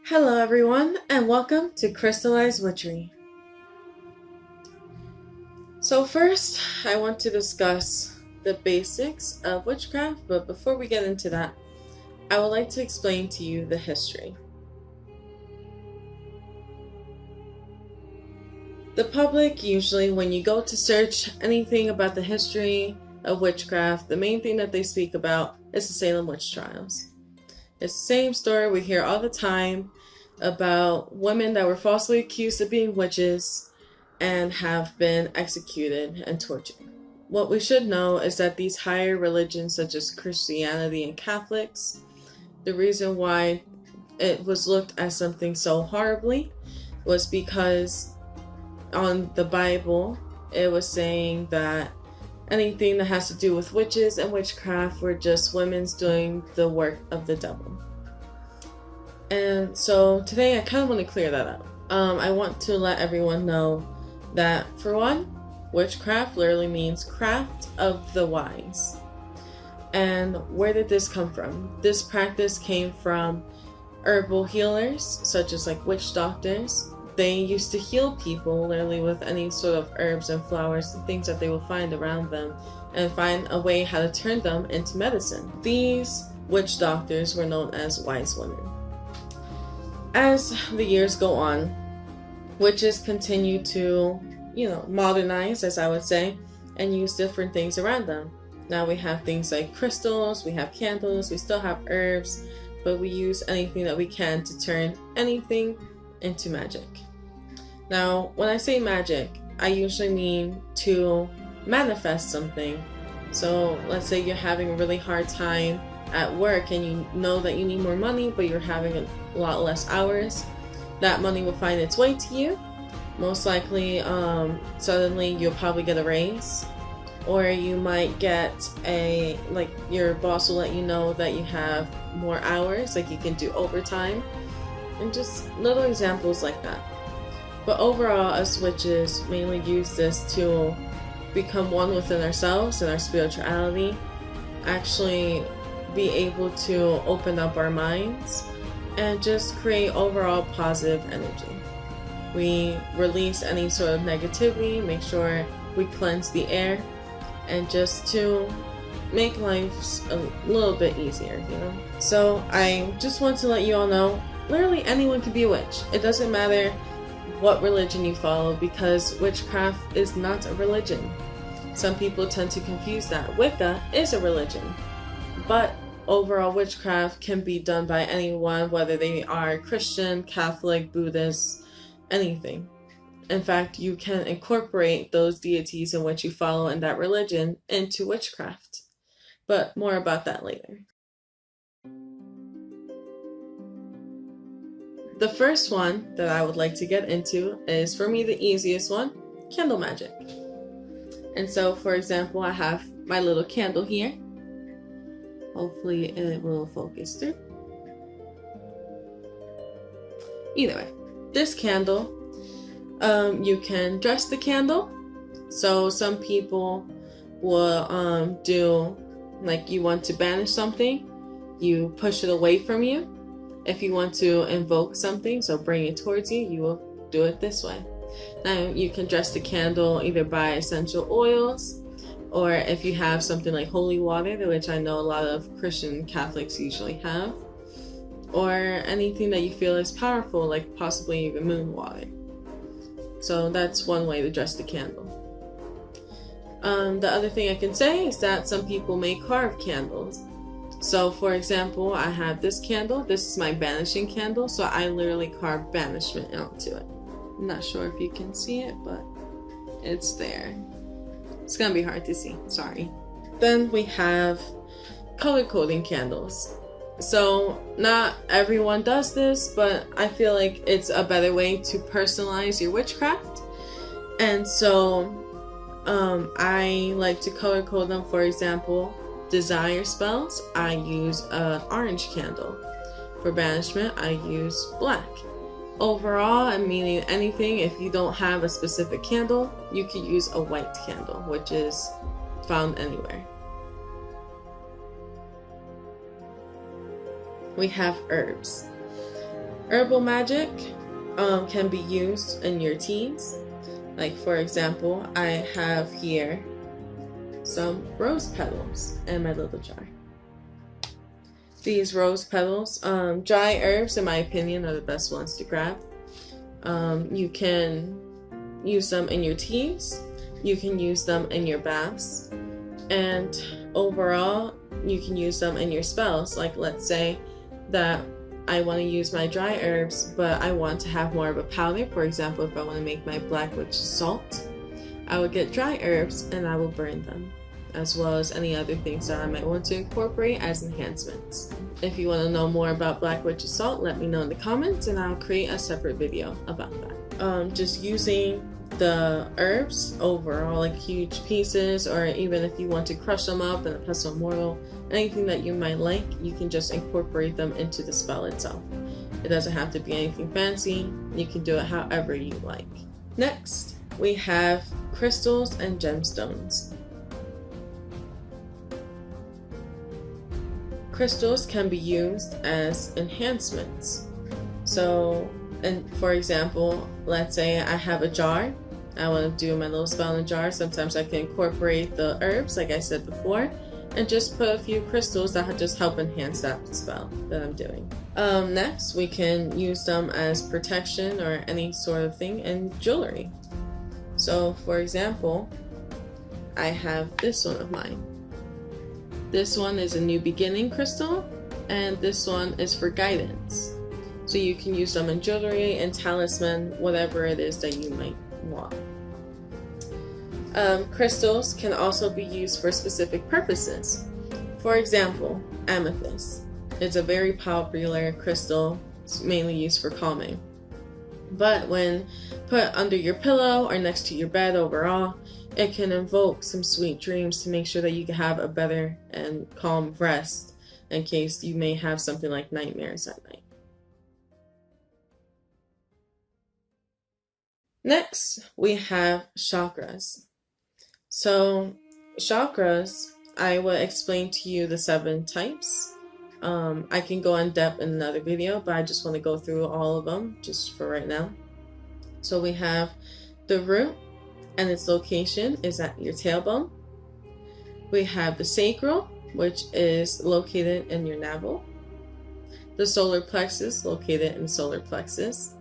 Hello everyone, and welcome to Crystalized Witchery. So first, I want to discuss the basics of witchcraft, but before we get into that, I would like to explain to you the history. The public, usually when you go to search anything about the history of witchcraft, the main thing that they speak about is the Salem witch trials. It's the same story we hear all the time about women that were falsely accused of being witches and have been executed and tortured. What we should know is that these higher religions such as Christianity and Catholics, the reason why it was looked at something so horribly was because on the Bible it was saying that anything that has to do with witches and witchcraft were just women's doing the work of the devil. And so today I kind of want to clear that up. I want to let everyone know that, for one, witchcraft literally means craft of the wise. And where did this come from? This practice came from herbal healers, such as like witch doctors. They used to heal people literally with any sort of herbs and flowers and things that they would find around them and find a way how to turn them into medicine. These witch doctors were known as wise women. As the years go on, witches continue to, modernize, as I would say, and use different things around them. Now we have things like crystals, we have candles, we still have herbs, but we use anything that we can to turn anything into magic. Now, when I say magic, I usually mean to manifest something. So let's say you're having a really hard time at work and you know that you need more money, but you're having a lot less hours. That money will find its way to you. Most likely, suddenly you'll probably get a raise, or you might get your boss will let you know that you have more hours, like you can do overtime, and just little examples like that. But overall, us witches mainly use this to become one within ourselves and our spirituality, actually be able to open up our minds and just create overall positive energy. We release any sort of negativity, make sure we cleanse the air, and just to make life a little bit easier, So I just want to let you all know, literally anyone can be a witch. It doesn't matter what religion you follow, because witchcraft is not a religion. Some people tend to confuse that. Wicca is a religion, but overall witchcraft can be done by anyone, whether they are Christian, Catholic, Buddhist, anything. In fact, you can incorporate those deities in which you follow in that religion into witchcraft. But more about that later. The first one that I would like to get into is, for me, the easiest one, candle magic. And so, for example, I have my little candle here. Hopefully it will focus through. Either way, this candle, you can dress the candle. So some people will do, like, you want to banish something, you push it away from you. If you want to invoke something, so bring it towards you, you will do it this way. Now you can dress the candle either by essential oils, or if you have something like holy water, which I know a lot of Christian Catholics usually have, or anything that you feel is powerful, like possibly even moon water. So that's one way to dress the candle. The other thing I can say is that some people may carve candles. So for example, I have this candle. This is my banishing candle, so I literally carve banishment onto it. I'm not sure if you can see it, but it's there. It's gonna be hard to see, sorry. Then we have color coding candles. So not everyone does this, but I feel like it's a better way to personalize your witchcraft. And so I like to color code them. For example, desire spells, I use an orange candle. For banishment, I use black. Overall, I mean anything, if you don't have a specific candle, you can use a white candle, which is found anywhere. We have herbs. Herbal magic can be used in your teas. Like for example, I have here some rose petals in my little jar. These rose petals, dry herbs in my opinion are the best ones to grab. You can use them in your teas, you can use them in your baths, and overall you can use them in your spells. Like let's say that I want to use my dry herbs but I want to have more of a powder. For example, if I want to make my black witch salt, I would get dry herbs and I will burn them, as well as any other things that I might want to incorporate as enhancements. If you want to know more about black witch salt, let me know in the comments and I'll create a separate video about that. Just using the herbs overall, like huge pieces, or even if you want to crush them up in a pestle mortar, anything that you might like, you can just incorporate them into the spell itself. It doesn't have to be anything fancy, you can do it however you like. Next, we have crystals and gemstones. Crystals can be used as enhancements. So, for example, let's say I have a jar, I want to do my little spell in a jar. Sometimes I can incorporate the herbs like I said before and just put a few crystals that just help enhance that spell that I'm doing. Next, we can use them as protection or any sort of thing in jewelry. So for example, I have this one of mine. This one is a new beginning crystal, and this one is for guidance. So you can use them in jewelry and talisman, whatever it is that you might want. Crystals can also be used for specific purposes. For example, amethyst. It's a very popular crystal. It's mainly used for calming. But when put under your pillow or next to your bed overall, it can invoke some sweet dreams to make sure that you can have a better and calm rest in case you may have something like nightmares at night. Next, we have chakras. So chakras, I will explain to you the 7 types. I can go in depth in another video, but I just want to go through all of them just for right now. So we have the root, and its location is at your tailbone. We have the sacral, which is located in your navel. The solar plexus, located in the solar plexus.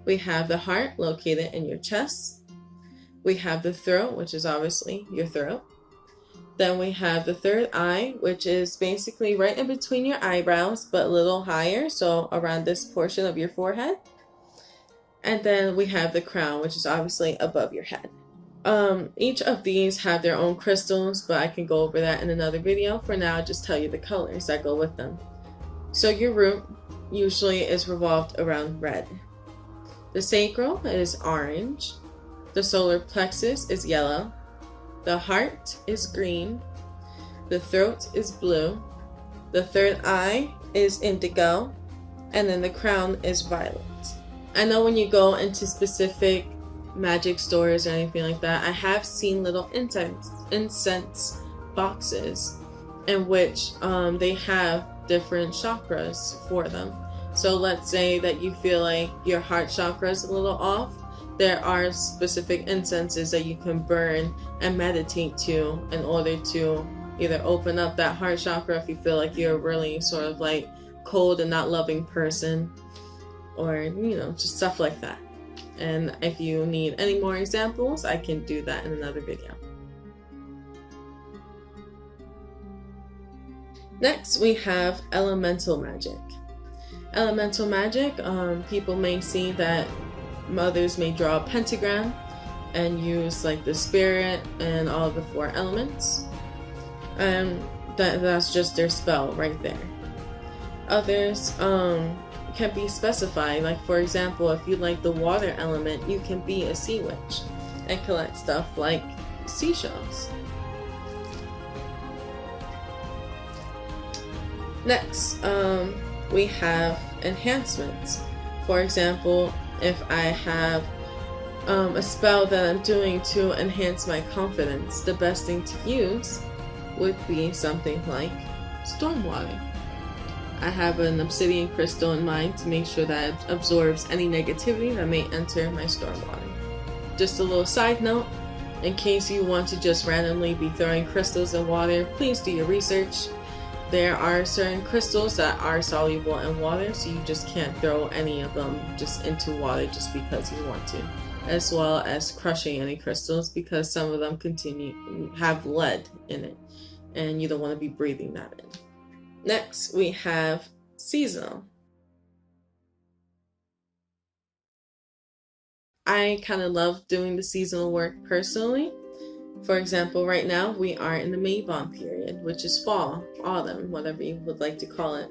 We have the heart, located in your chest. We have the throat, which is obviously your throat. Then we have the third eye, which is basically right in between your eyebrows, but a little higher, so around this portion of your forehead. And then we have the crown, which is obviously above your head. Each of these have their own crystals, but I can go over that in another video. For now, I'll just tell you the colors that go with them. So your root usually is revolved around red. The sacral is orange. The solar plexus is yellow. The heart is green. The throat is blue. The third eye is indigo. And then the crown is violet. I know when you go into specific magic stores or anything like that, I have seen little incense boxes in which they have different chakras for them. So let's say that you feel like your heart chakra is a little off. There are specific incenses that you can burn and meditate to in order to either open up that heart chakra if you feel like you're really sort of like cold and not loving person, or just stuff like that. And if you need any more examples, I can do that in another video. Next, we have elemental magic. Elemental magic, people may see that mothers may draw a pentagram and use like the spirit and all of the 4 elements. And that's just their spell right there. Others can be specified, like for example, if you like the water element, you can be a sea witch and collect stuff like seashells. Next, we have enhancements. For example, if I have a spell that I'm doing to enhance my confidence, the best thing to use would be something like storm water. I have an obsidian crystal in mind to make sure that it absorbs any negativity that may enter my stormwater. Just a little side note, in case you want to just randomly be throwing crystals in water, please do your research. There are certain crystals that are soluble in water, so you just can't throw any of them just into water just because you want to. As well as crushing any crystals, because some of them have lead in it, and you don't want to be breathing that in. Next, we have seasonal. I kind of love doing the seasonal work personally. For example, right now we are in the Maybon period, which is fall, autumn, whatever you would like to call it.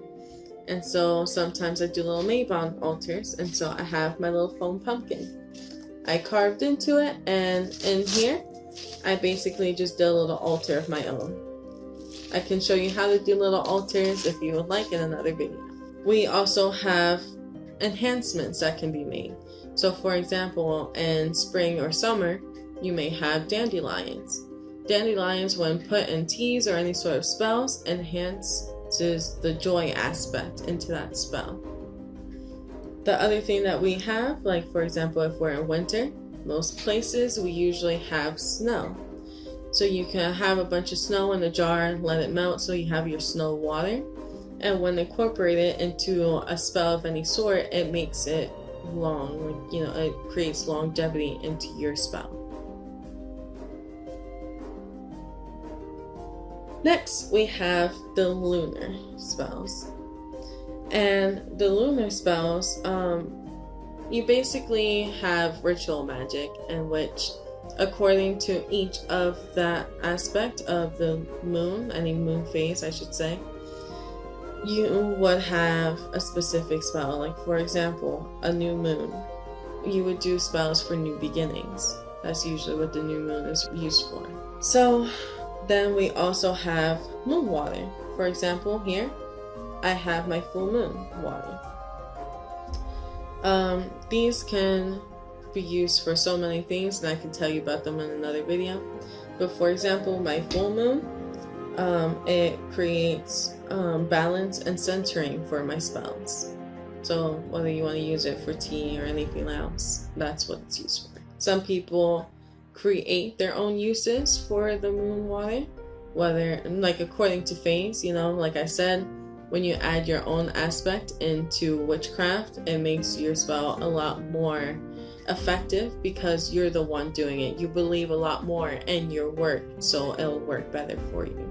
And so sometimes I do little Maybon altars, and so I have my little foam pumpkin. I carved into it, and in here, I basically just did a little altar of my own. I can show you how to do little altars if you would like in another video. We also have enhancements that can be made. So for example, in spring or summer, you may have dandelions. Dandelions, when put in teas or any sort of spells, enhances the joy aspect into that spell. The other thing that we have, like for example, if we're in winter, most places we usually have snow. So you can have a bunch of snow in a jar and let it melt so you have your snow water. And when incorporated into a spell of any sort, it makes it long, it creates longevity into your spell. Next, we have the lunar spells. And the lunar spells, you basically have ritual magic in which, according to each of that aspect of the moon, any moon phase I should say, you would have a specific spell. Like for example, a new moon, you would do spells for new beginnings. That's usually what the new moon is used for. So then we also have moon water. For example, here I have my full moon water. These can be used for so many things, and I can tell you about them in another video. But for example, my full moon, it creates balance and centering for my spells. So whether you want to use it for tea or anything else, that's what it's used for. Some people create their own uses for the moon water, whether, like according to phase, like I said, when you add your own aspect into witchcraft, it makes your spell a lot more effective because you're the one doing it. You believe a lot more in your work, so it'll work better for you.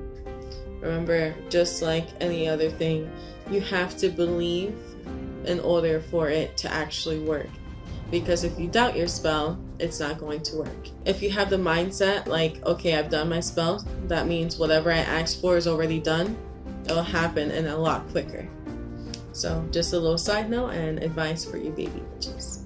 Remember, just like any other thing, you have to believe in order for it to actually work. Because if you doubt your spell, it's not going to work. If you have the mindset like, okay, I've done my spell, that means whatever I asked for is already done, it'll happen and a lot quicker. So just a little side note and advice for you baby witches.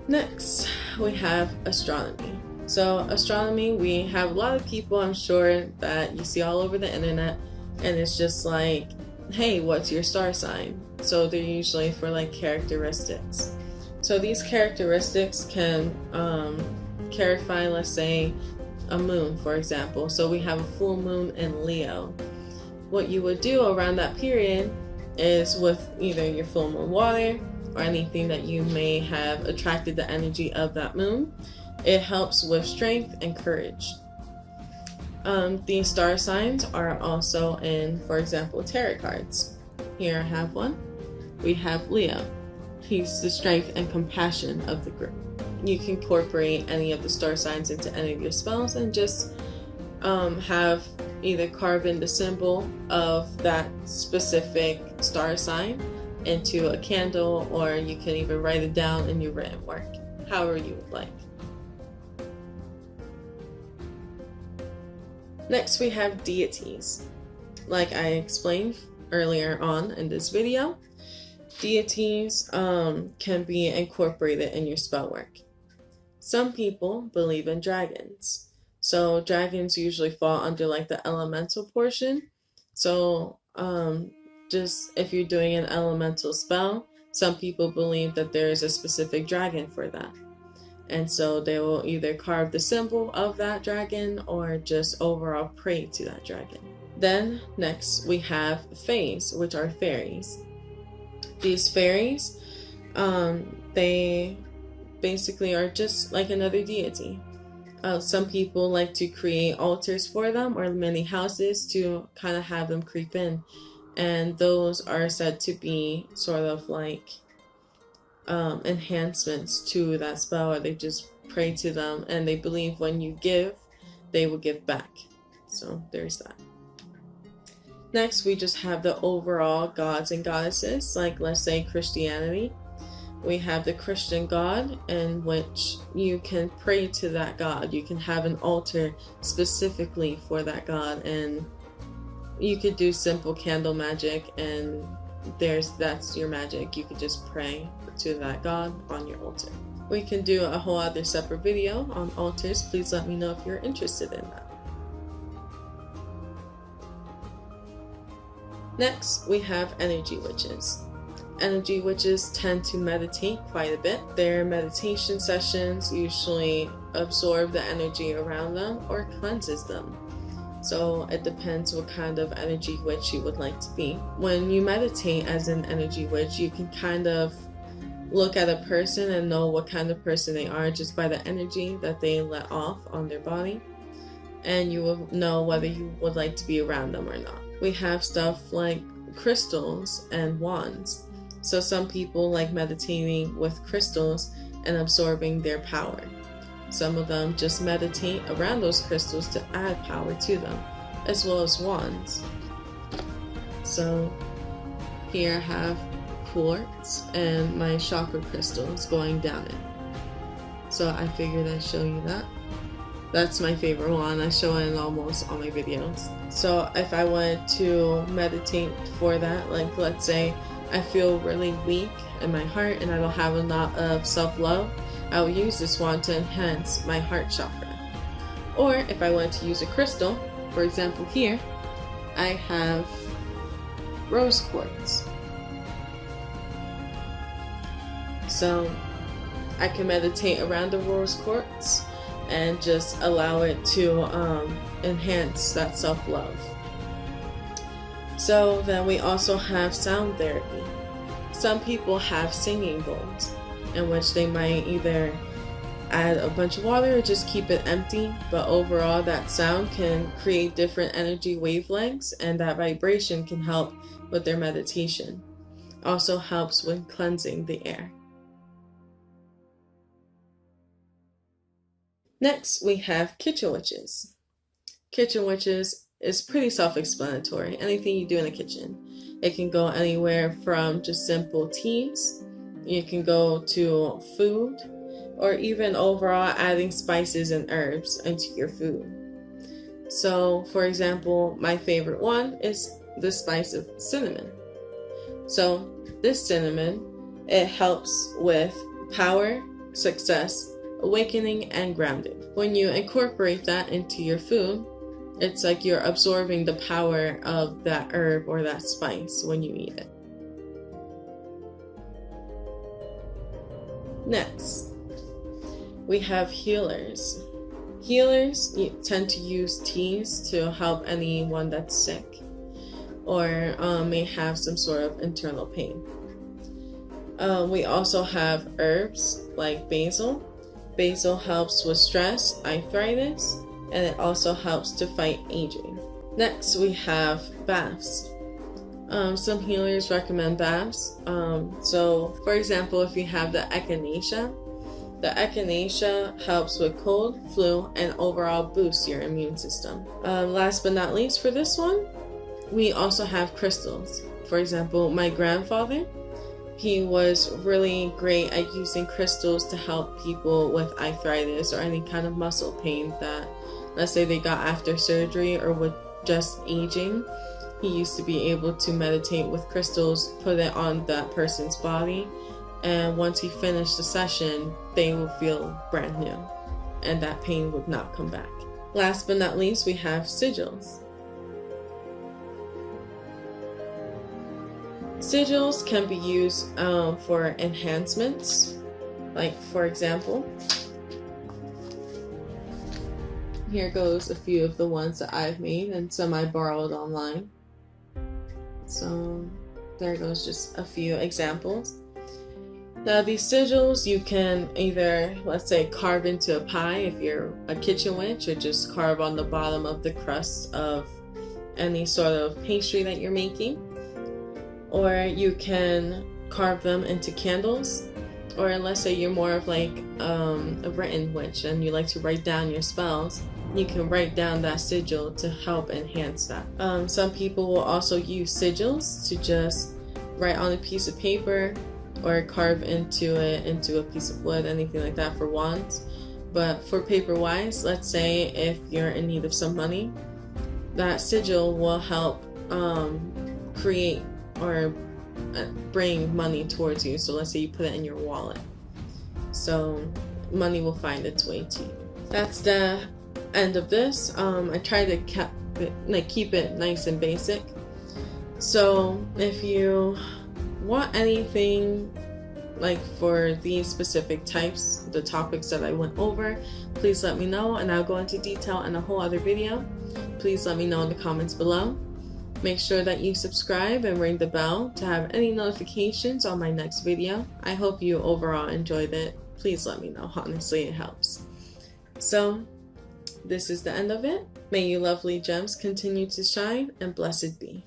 Next, we have astronomy. So astronomy, we have a lot of people, I'm sure, that you see all over the internet, and it's just like, hey, what's your star sign? So they're usually for like characteristics. So these characteristics can clarify, let's say, a moon, for example. So we have a full moon in Leo. What you would do around that period is, with either your full moon water or anything that you may have attracted the energy of that moon, it helps with strength and courage. These star signs are also in, for example, tarot cards. Here I have one. We have Leo. He's the strength and compassion of the group. You can incorporate any of the star signs into any of your spells and just have either carve in the symbol of that specific star sign into a candle, or you can even write it down in your written work, however you would like. Next, we have deities. Like I explained earlier on in this video, deities can be incorporated in your spell work. Some people believe in dragons. So dragons usually fall under like the elemental portion. So just if you're doing an elemental spell, some people believe that there is a specific dragon for that. And so they will either carve the symbol of that dragon or just overall pray to that dragon. Then next we have fays, which are fairies. These fairies, they basically are just like another deity. Some people like to create altars for them or many houses to kind of have them creep in. And those are said to be sort of like enhancements to that spell, or they just pray to them and they believe when you give, they will give back. So there's that. Next, we just have the overall gods and goddesses, like let's say Christianity. We have the Christian God, in which you can pray to that God. You can have an altar specifically for that God, and you could do simple candle magic, and that's your magic. You could just pray to that God on your altar. We can do a whole other separate video on altars. Please let me know if you're interested in that. Next, we have energy witches. Energy witches tend to meditate quite a bit. Their meditation sessions usually absorb the energy around them or cleanses them. So it depends what kind of energy witch you would like to be. When you meditate as an energy witch, you can kind of look at a person and know what kind of person they are just by the energy that they let off on their body. And you will know whether you would like to be around them or not. We have stuff like crystals and wands. So some people like meditating with crystals and absorbing their power. Some of them just meditate around those crystals to add power to them, as well as wands. So here I have quartz and my chakra crystals going down it. So I figured I'd show you that. That's my favorite one. I show it in almost all my videos. So if I wanted to meditate for that, like let's say I feel really weak in my heart and I don't have a lot of self-love, I will use this wand to enhance my heart chakra. Or if I wanted to use a crystal, for example here, I have rose quartz. So I can meditate around the rose quartz and just allow it to enhance that self-love. So then we also have sound therapy. Some people have singing bowls in which they might either add a bunch of water or just keep it empty, but overall that sound can create different energy wavelengths, and that vibration can help with their meditation. Also helps with cleansing the air. Next, we have kitchen witches. Kitchen witches is pretty self-explanatory. Anything you do in the kitchen. It can go anywhere from just simple teas, you can go to food, or even overall adding spices and herbs into your food. So, for example, my favorite one is the spice of cinnamon. So, this cinnamon, it helps with power, success, awakening, and grounded. When you incorporate that into your food, it's like you're absorbing the power of that herb or that spice when you eat it. Next, we have healers. Healers tend to use teas to help anyone that's sick or may have some sort of internal pain. We also have herbs like basil. Basil helps with stress, arthritis, and it also helps to fight aging. Next, we have baths. Some healers recommend baths. So, for example, if you have the echinacea helps with cold, flu, and overall boosts your immune system. Last but not least for this one, we also have crystals. For example, my grandfather, he was really great at using crystals to help people with arthritis or any kind of muscle pain that, let's say, they got after surgery or with just aging. He used to be able to meditate with crystals, put it on that person's body, and once he finished the session, they will feel brand new, and that pain would not come back. Last but not least, we have sigils. Sigils can be used for enhancements. Like, for example, here goes a few of the ones that I've made and some I borrowed online. So there goes just a few examples. Now these sigils you can either, let's say, carve into a pie if you're a kitchen witch, or just carve on the bottom of the crust of any sort of pastry that you're making. Or you can carve them into candles. Or let's say you're more of like a written witch and you like to write down your spells, you can write down that sigil to help enhance that. Some people will also use sigils to just write on a piece of paper or carve into a piece of wood, anything like that for wands. But for paper wise, let's say if you're in need of some money, that sigil will help create or bring money towards you. So let's say you put it in your wallet, so money will find its way to you. That's the end of this. I try to keep it nice and basic. So if you want anything like for these specific types, the topics that I went over, please let me know and I'll go into detail in a whole other video. Please let me know in the comments below. Make sure that you subscribe and ring the bell to have any notifications on my next video. I hope you overall enjoyed it. Please let me know, honestly it helps. So this is the end of it. May you lovely gems continue to shine and blessed be.